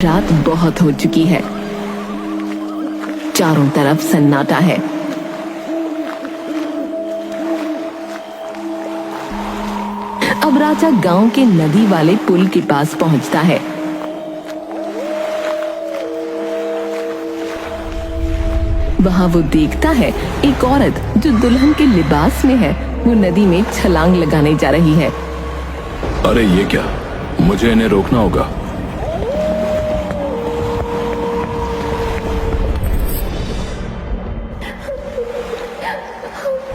रात बहुत हो चुकी है। चारों तरफ सन्नाटा है। अब राजा गांव के नदी वाले पुल के पास पहुंचता है। वहां वो देखता है एक औरत जो दुल्हन के लिबास में है, वो नदी में छलांग लगाने जा रही है। अरे ये क्या, मुझे इन्हें रोकना होगा।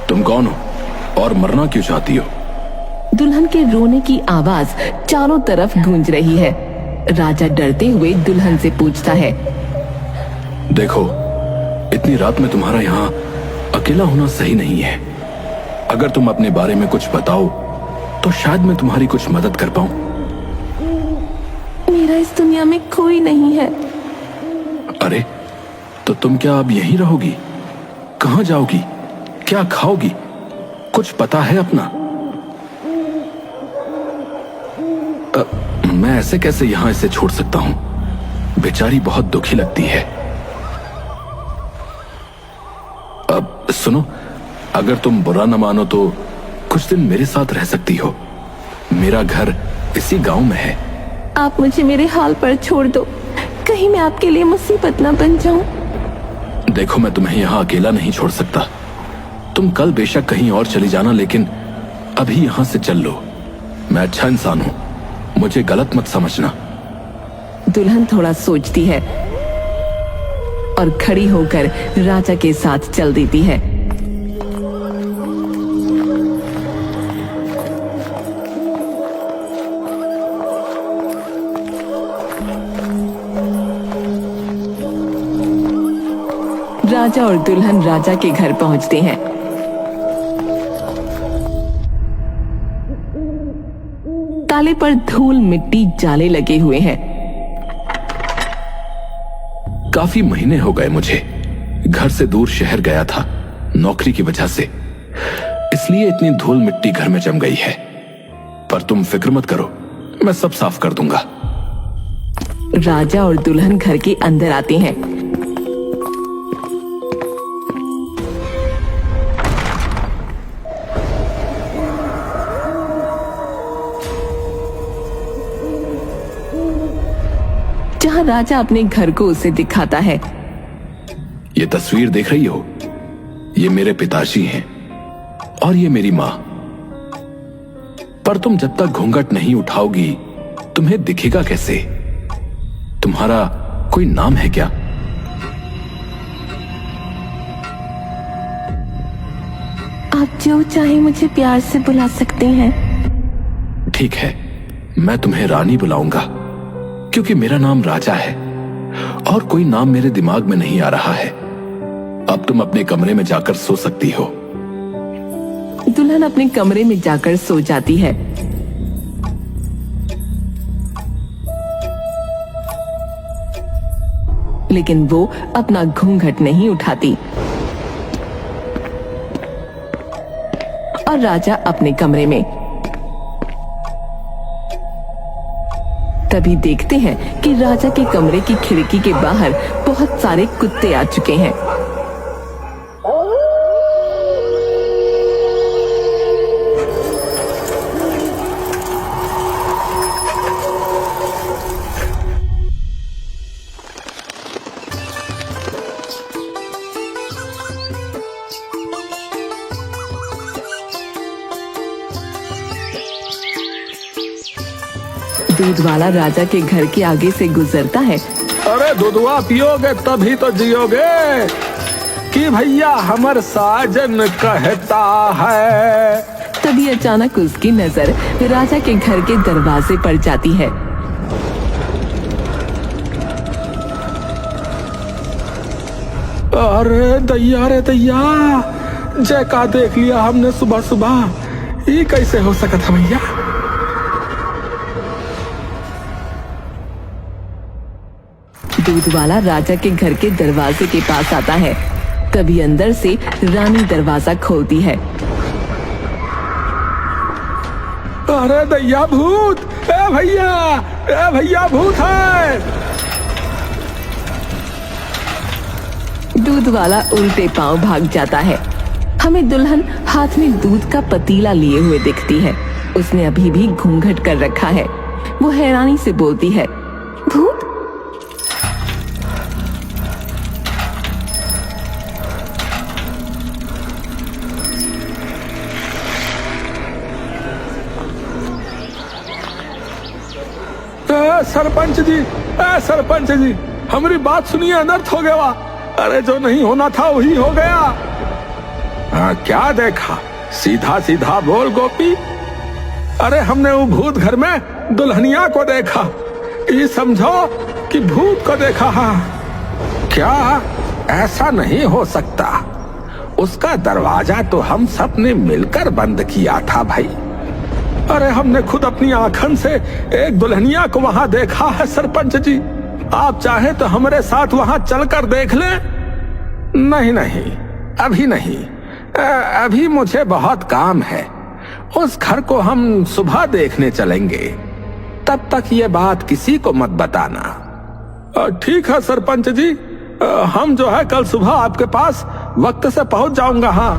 तुम कौन हो और मरना क्यों चाहती हो? दुल्हन के रोने की आवाज चारों तरफ गूंज रही है। राजा डरते हुए दुल्हन से पूछता है, देखो, इतनी रात में तुम्हारा यहाँ अकेला होना सही नहीं है। अगर तुम अपने बारे में कुछ बताओ तो शायद मैं तुम्हारी कुछ मदद कर पाऊं। मेरा इस दुनिया में कोई नहीं है। अरे, तो तुम क्या अब यहीं रहोगी? कहाँ जाओगी? क्या खाओगी? कुछ पता है अपना? मैं ऐसे कैसे यहां इसे छोड़ सकता हूं? बेचारी बहुत दुखी लगती है। अब सुनो, अगर तुम बुरा न मानो तो कुछ दिन मेरे साथ रह सकती हो। मेरा घर इसी गांव में है। आप मुझे मेरे हाल पर छोड़ दो, कहीं मैं आपके लिए मुसीबत न बन जाऊं। देखो, मैं तुम्हें यहाँ अकेला नहीं छोड़ सकता। तुम कल बेशक कहीं और चली जाना, लेकिन अभी यहां से चल लो। मैं अच्छा इंसान हूं, मुझे गलत मत समझना। दुल्हन थोड़ा सोचती है और खड़ी होकर राजा के साथ चल देती है। राजा और दुल्हन राजा के घर पहुंचते हैं। ताले पर धूल मिट्टी जाले लगे हुए हैं। काफी महीने हो गए मुझे घर से दूर शहर गया था नौकरी की वजह से, इसलिए इतनी धूल मिट्टी घर में जम गई है। पर तुम फिक्र मत करो, मैं सब साफ कर दूंगा। राजा और दुल्हन घर के अंदर आते हैं। जहां राजा अपने घर को उसे दिखाता है। ये तस्वीर देख रही हो? ये मेरे पिताजी हैं और ये मेरी माँ। पर तुम जब तक घूंघट नहीं उठाओगी तुम्हें दिखेगा कैसे? तुम्हारा कोई नाम है क्या? आप जो चाहे मुझे प्यार से बुला सकते हैं। ठीक है, मैं तुम्हें रानी बुलाऊंगा, क्योंकि मेरा नाम राजा है और कोई नाम मेरे दिमाग में नहीं आ रहा है। अब तुम अपने कमरे में जाकर सो सकती हो। दुल्हन अपने कमरे में जाकर सो जाती है। लेकिन वो अपना घूंघट नहीं उठाती और राजा अपने कमरे में। तभी देखते हैं कि राजा के कमरे की खिड़की के बाहर बहुत सारे कुत्ते आ चुके हैं। दूध वाला राजा के घर के आगे से गुजरता है। अरे दूधवा पियोगे तभी तो जियोगे, कि भैया हमर साजन कहता है। तभी अचानक उसकी नजर राजा के घर के दरवाजे पर जाती है। अरे दैया रे दैया, जय का देख लिया हमने सुबह सुबह। ये कैसे हो सकता था भैया? दूध वाला राजा के घर के दरवाजे के पास आता है। तभी अंदर से रानी दरवाजा खोलती है। अरे दैया भूत, ए भैया भूत है। दूध वाला उल्टे पांव भाग जाता है। हमें दुल्हन हाथ में दूध का पतीला लिए हुए दिखती है। उसने अभी भी घूंघट कर रखा है। वो हैरानी से बोलती है, भूत? सरपंच जी, हमारी बात सुनिए, अनर्थ हो गया। अरे जो नहीं होना था वही हो गया। क्या देखा? सीधा सीधा बोल गोपी। अरे हमने वो भूत घर में दुल्हनिया को देखा। ये समझो कि भूत को देखा। क्या? ऐसा नहीं हो सकता। उसका दरवाजा तो हम सब ने मिलकर बंद किया था भाई। अरे हमने खुद अपनी आंखन से एक दुल्हनिया को वहां देखा है सरपंच जी। आप चाहे तो हमारे साथ वहां चलकर देख लें। नहीं नहीं, अभी नहीं। अभी मुझे बहुत काम है। उस घर को हम सुबह देखने चलेंगे। तब तक ये बात किसी को मत बताना। ठीक है सरपंच जी, हम जो है कल सुबह आपके पास वक्त से पहुंच जाऊंगा। हाँ,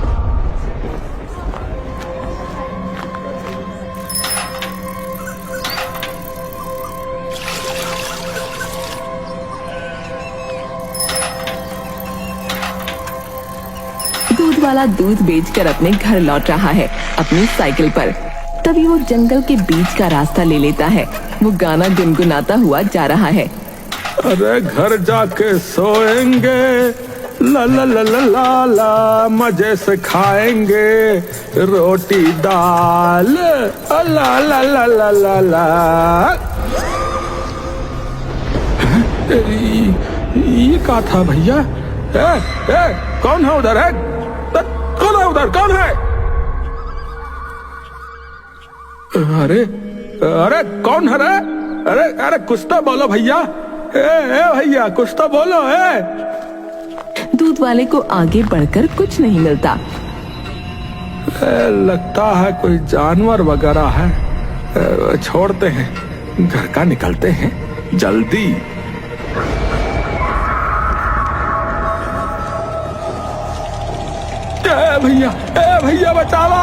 दूध वाला दूध बेचकर अपने घर लौट रहा है अपनी साइकिल पर। तभी वो जंगल के बीच का रास्ता ले लेता है। वो गाना गुनगुनाता हुआ जा रहा है। अरे घर जाके सोएंगे, ला ला ला ला ला ला, मजे से खाएंगे रोटी दाल, ला ला ला ला ला ला। ये क्या था भैया? कौन है उधर? है कौन है उधर? कौन है? अरे अरे कौन है रे? अरे अरे कुछ तो बोलो भैया। भैया कुछ तो बोलो। दूध वाले को आगे बढ़कर कुछ नहीं मिलता। लगता है कोई जानवर वगैरह है। छोड़ते हैं, घर का निकलते हैं जल्दी। भैया भैया बचावा।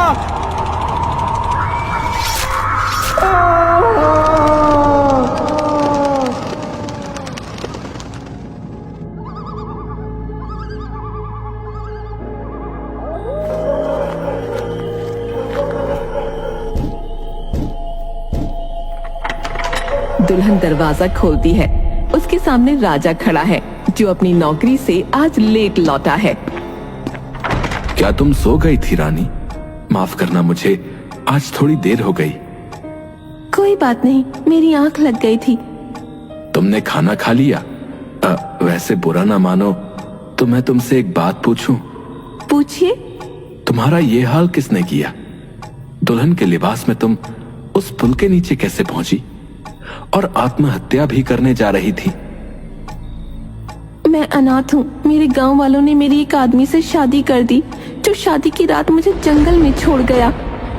दुल्हन दरवाजा खोलती है। उसके सामने राजा खड़ा है जो अपनी नौकरी से आज लेट लौटा है। क्या तुम सो गई थी रानी? माफ करना, मुझे आज थोड़ी देर हो गई। कोई बात नहीं, मेरी आंख लग गई थी। तुमने खाना खा लिया? वैसे बुरा ना मानो तो मैं तुमसे एक बात पूछूं? पूछिए। तुम्हारा ये हाल किसने किया? दुल्हन के लिबास में तुम उस पुल के नीचे कैसे पहुंची और आत्महत्या भी करने जा रही थी? मैं अनाथ हूँ। मेरे गांव वालों ने मेरी एक आदमी से शादी कर दी जो शादी की रात मुझे जंगल में छोड़ गया।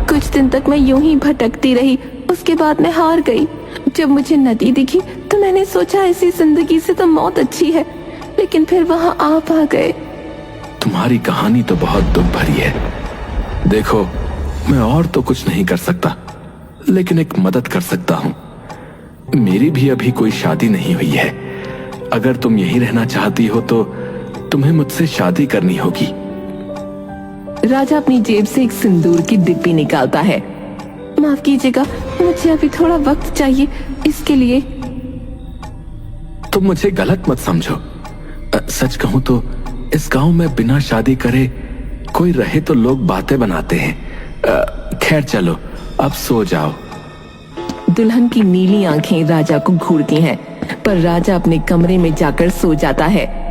कुछ दिन तक मैं यूं ही भटकती रही। उसके बाद मैं हार गई। जब मुझे नदी दिखी तो मैंने सोचा ऐसी जिंदगी से तो मौत अच्छी है, लेकिन फिर वहां आप आ गए। तुम्हारी कहानी तो बहुत दुख भरी है। देखो, मैं और तो कुछ नहीं कर सकता, लेकिन एक मदद कर सकता हूँ। मेरी भी अभी कोई शादी नहीं हुई है। अगर तुम यहीं रहना चाहती हो तो तुम्हें मुझसे शादी करनी होगी। राजा अपनी जेब से एक सिंदूर की डिब्बी निकालता है। माफ कीजिएगा, मुझे अभी थोड़ा वक्त चाहिए इसके लिए। तुम मुझे गलत मत समझो। सच कहूं तो इस गांव में बिना शादी करे कोई रहे तो लोग बातें बनाते हैं। खैर चलो, अब सो जाओ। दुल्हन की नीली आंखें राजा को घूरती हैं, पर राजा अपने कमरे में जाकर सो जाता है।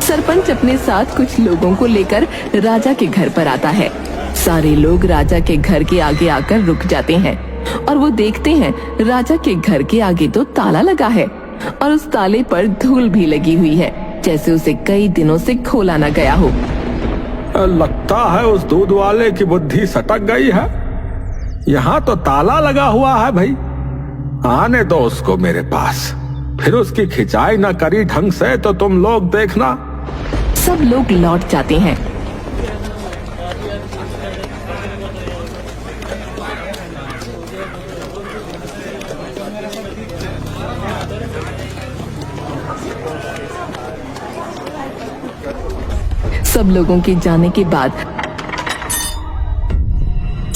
सरपंच अपने साथ कुछ लोगों को लेकर राजा के घर पर आता है। सारे लोग राजा के घर के आगे आकर रुक जाते हैं और वो देखते हैं राजा के घर के आगे तो ताला लगा है और उस ताले पर धूल भी लगी हुई है, जैसे उसे कई दिनों से खोला न गया हो। लगता है उस दूध वाले की बुद्धि सटक गई है। यहाँ तो ताला लगा हुआ है भाई। आने दो उसको मेरे पास, फिर उसकी खिंचाई न करी ढंग से तो तुम लोग देखना। सब लोग लौट जाते हैं। सब लोगों के जाने के बाद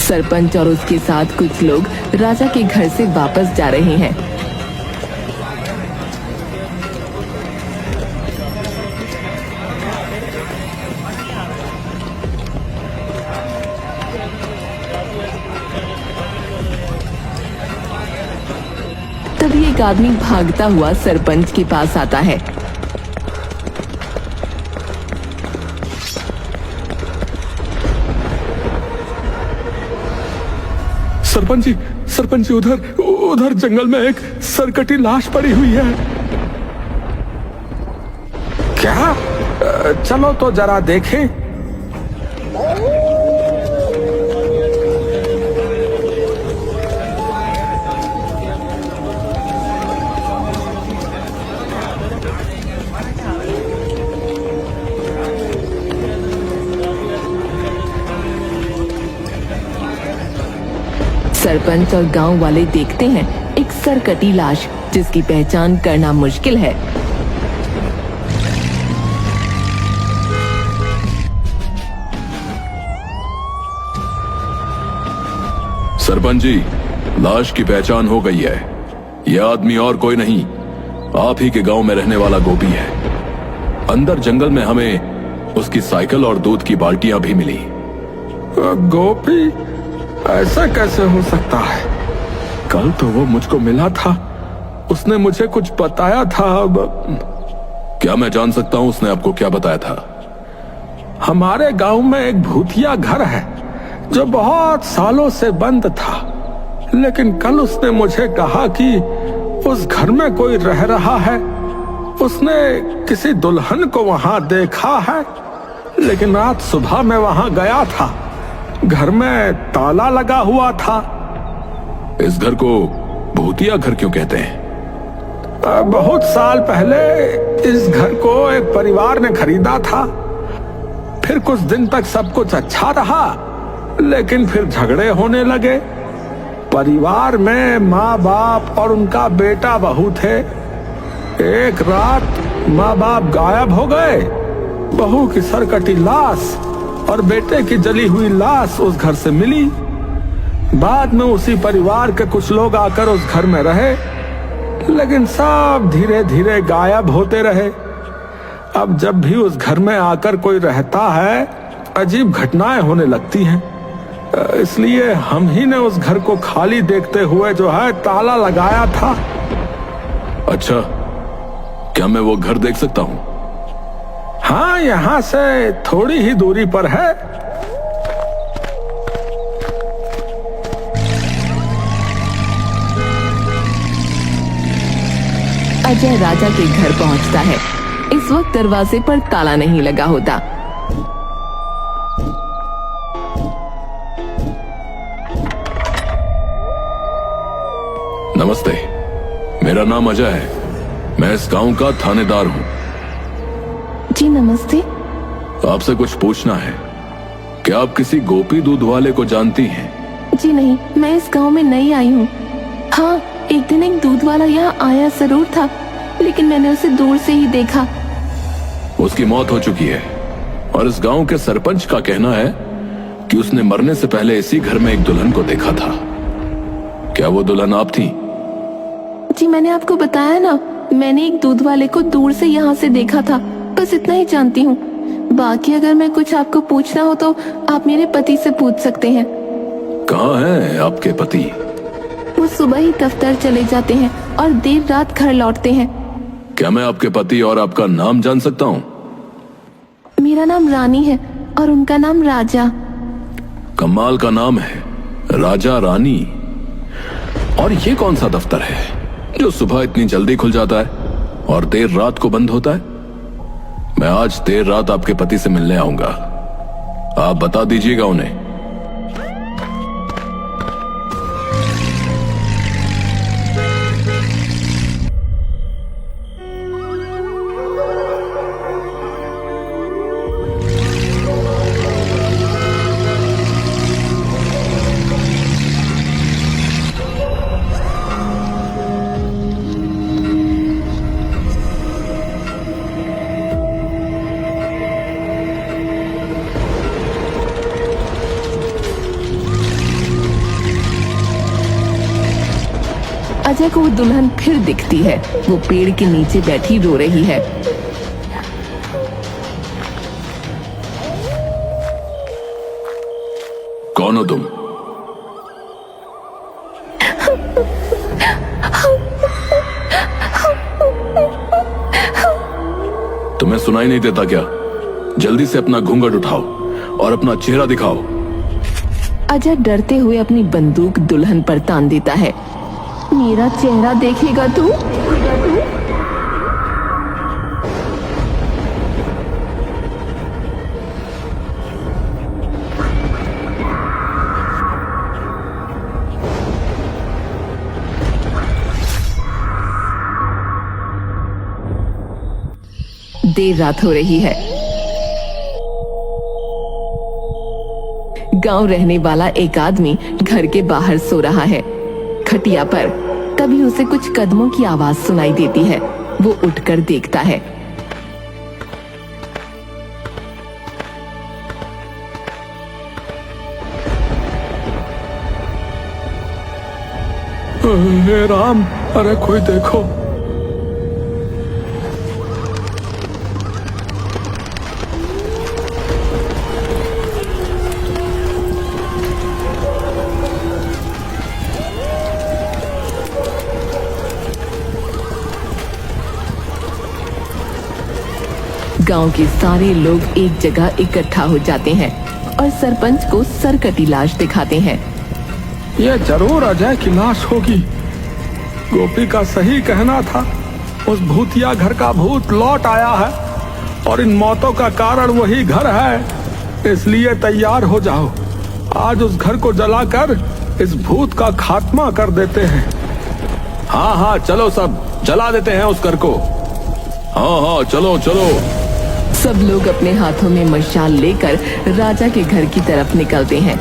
सरपंच और उसके साथ कुछ लोग राजा के घर से वापस जा रहे हैं। तभी एक आदमी भागता हुआ सरपंच के पास आता है। सरपंच जी उधर जंगल में एक सरकटी लाश पड़ी हुई है। क्या? चलो तो जरा देखें। सरपंच और गांव वाले देखते हैं एक सरकटी लाश, जिसकी पहचान करना मुश्किल है। सरपंच जी, लाश की पहचान हो गई है। यह आदमी और कोई नहीं, आप ही के गांव में रहने वाला गोपी है। अंदर जंगल में हमें उसकी साइकिल और दूध की बाल्टियां भी मिली। गोपी? ऐसा कैसे हो सकता है? कल तो वो मुझको मिला था, उसने मुझे कुछ बताया था। अब क्या मैं जान सकता हूं उसने आपको क्या बताया था? हमारे गांव में एक भूतिया घर है जो बहुत सालों से बंद था, लेकिन कल उसने मुझे कहा कि उस घर में कोई रह रहा है। उसने किसी दुल्हन को वहां देखा है, लेकिन आज सुबह मैं वहां गया था, घर में ताला लगा हुआ था। इस घर को भूतिया घर क्यों कहते हैं? बहुत साल पहले इस घर को एक परिवार ने खरीदा था। फिर कुछ दिन तक सब कुछ अच्छा रहा, लेकिन फिर झगड़े होने लगे। परिवार में माँ बाप और उनका बेटा बहू थे। एक रात माँ बाप गायब हो गए। बहू की सरकटी लाश और बेटे की जली हुई लाश उस घर से मिली। बाद में उसी परिवार के कुछ लोग आकर उस घर में रहे, लेकिन सब धीरे धीरे गायब होते रहे। अब जब भी उस घर में आकर कोई रहता है, अजीब घटनाएं होने लगती हैं। इसलिए हम ही ने उस घर को खाली देखते हुए जो है ताला लगाया था। अच्छा, क्या मैं वो घर देख सकता हूँ? हाँ, यहाँ से थोड़ी ही दूरी पर है। अजय राजा के घर पहुंचता है। इस वक्त दरवाजे पर ताला नहीं लगा होता। नमस्ते, मेरा नाम अजय है। मैं इस गांव का थानेदार हूँ। जी नमस्ते। आपसे कुछ पूछना है। क्या आप किसी गोपी दूध वाले को जानती हैं? जी नहीं, मैं इस गांव में नई आई हूँ। हाँ, एक दिन एक दूध वाला यहाँ आया जरूर था, लेकिन मैंने उसे दूर से ही देखा। उसकी मौत हो चुकी है और इस गांव के सरपंच का कहना है कि उसने मरने से पहले इसी घर में एक दुल्हन को देखा था। क्या वो दुल्हन आप थी? जी मैंने आपको बताया ना, मैंने एक दूध वाले को दूर से यहाँ से देखा था। बस इतना ही जानती हूँ। बाकी अगर मैं कुछ आपको पूछना हो तो आप मेरे पति से पूछ सकते हैं। कहाँ हैं आपके पति? वो सुबह ही दफ्तर चले जाते हैं और देर रात घर लौटते हैं। क्या मैं आपके पति और आपका नाम जान सकता हूँ? मेरा नाम रानी है और उनका नाम राजा। कमाल का नाम है, राजा रानी। और ये कौन सा दफ्तर है जो सुबह इतनी जल्दी खुल जाता है और देर रात को बंद होता है? मैं आज देर रात आपके पति से मिलने आऊंगा, आप बता दीजिएगा उन्हें। अजय को वो दुल्हन फिर दिखती है। वो पेड़ के नीचे बैठी रो रही है। कौन हो तुम? तुम्हें सुनाई नहीं देता क्या? जल्दी से अपना घूंघट उठाओ और अपना चेहरा दिखाओ। अजय डरते हुए अपनी बंदूक दुल्हन पर तान देता है। मेरा चेहरा देखेगा तू? देर रात हो रही है। गांव रहने वाला एक आदमी घर के बाहर सो रहा है खटिया पर। तभी उसे कुछ कदमों की आवाज सुनाई देती है। वो उठकर देखता है। हे राम, अरे कोई देखो। गांव के सारे लोग एक जगह इकट्ठा हो जाते हैं और सरपंच को सरकटी लाश दिखाते हैं। ये जरूर अजय की लाश होगी। गोपी का सही कहना था, उस भूतिया घर का भूत लौट आया है और इन मौतों का कारण वही घर है। इसलिए तैयार हो जाओ, आज उस घर को जलाकर इस भूत का खात्मा कर देते हैं। हाँ हाँ चलो, सब जला देते हैं उस घर को। हाँ हाँ चलो चलो। सब लोग अपने हाथों में मशाल लेकर राजा के घर की तरफ निकलते हैं।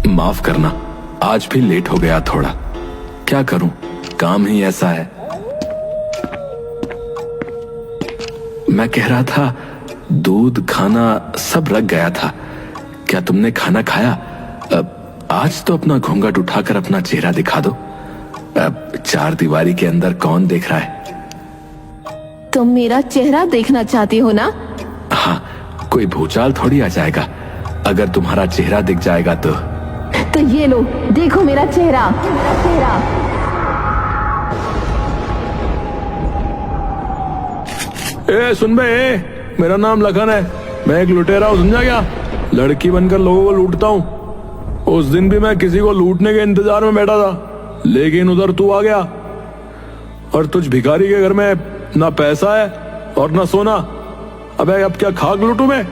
माफ करना, आज भी लेट हो गया थोड़ा। क्या करूं, काम ही ऐसा है। मैं कह रहा था, दूध खाना सब रख गया था। क्या तुमने खाना खाया? आज तो अपना घूंघट उठाकर अपना चेहरा दिखा दो। चार दीवारी के अंदर कौन देख रहा है? तुम मेरा चेहरा देखना चाहते हो ना? हाँ, कोई भूचाल थोड़ी आ जाएगा अगर तुम्हारा चेहरा दिख जाएगा तो ये लो, देखो मेरा चेहरा। ए सुन बे, मेरा नाम लखन है। मैं एक लुटेरा हूँ, समझा क्या? लड़की बनकर लोगों को लूटता हूँ। उस दिन भी मैं किसी को लूटने के इंतजार में बैठा था, लेकिन उधर तू आ गया और तुझ भिखारी के घर में ना पैसा है और ना सोना। अबे अब क्या खाक लूटू मैं?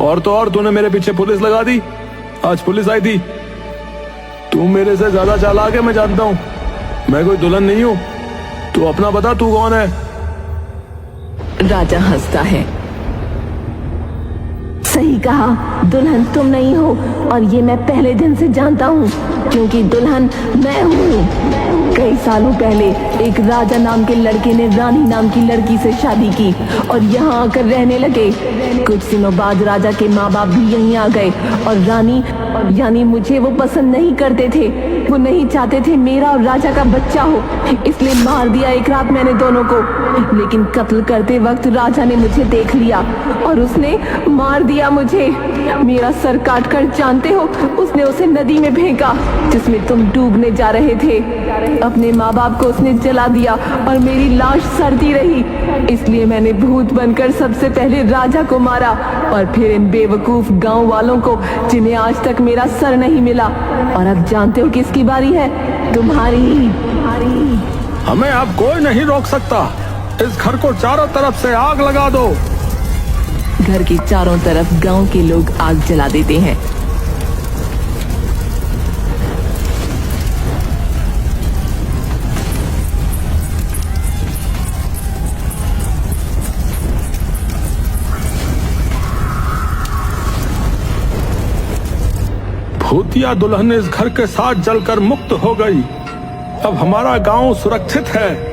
और तो और तूने मेरे पीछे पुलिस लगा दी। आज पुलिस आई थी। तू मेरे से ज्यादा चालाक है, मैं जानता हूँ। मैं कोई दुल्हन नहीं हूँ। तू अपना बता, तू कौन है? राजा हंसता है। सही कहा, दुल्हन तुम नहीं हो और ये मैं पहले दिन से जानता हूँ, क्योंकि दुल्हन मैं हूँ। कई सालों पहले एक राजा नाम के लड़के ने रानी नाम की लड़की से शादी की और यहाँ आकर रहने लगे। कुछ दिनों बाद राजा के माँ बाप भी यहीं आ गए और रानी यानी मुझे वो पसंद नहीं करते थे। वो नहीं चाहते थे मेरा और राजा का बच्चा हो, इसलिए मार दिया एक रात मैंने दोनों को। लेकिन कत्ल करते वक्त राजा ने मुझे देख लिया और उसने मार दिया मुझे। मेरा सर काटकर, जानते हो, उसने उसे नदी में फेंका जिसमें तुम डूबने जा रहे थे। अपने माँ बाप को उसने जला दिया और मेरी लाश सड़ती रही। इसलिए मैंने भूत बनकर सबसे पहले राजा को मारा और फिर इन बेवकूफ गांव वालों को, जिन्हें आज तक मेरा सर नहीं मिला। और अब जानते हो किसकी बारी है? तुम्हारी। हमें अब कोई नहीं रोक सकता। इस घर को चारों तरफ से आग लगा दो। घर के चारों तरफ गांव के लोग आग जला देते हैं। भूतिया दुल्हन इस घर के साथ जलकर मुक्त हो गई। अब हमारा गांव सुरक्षित है।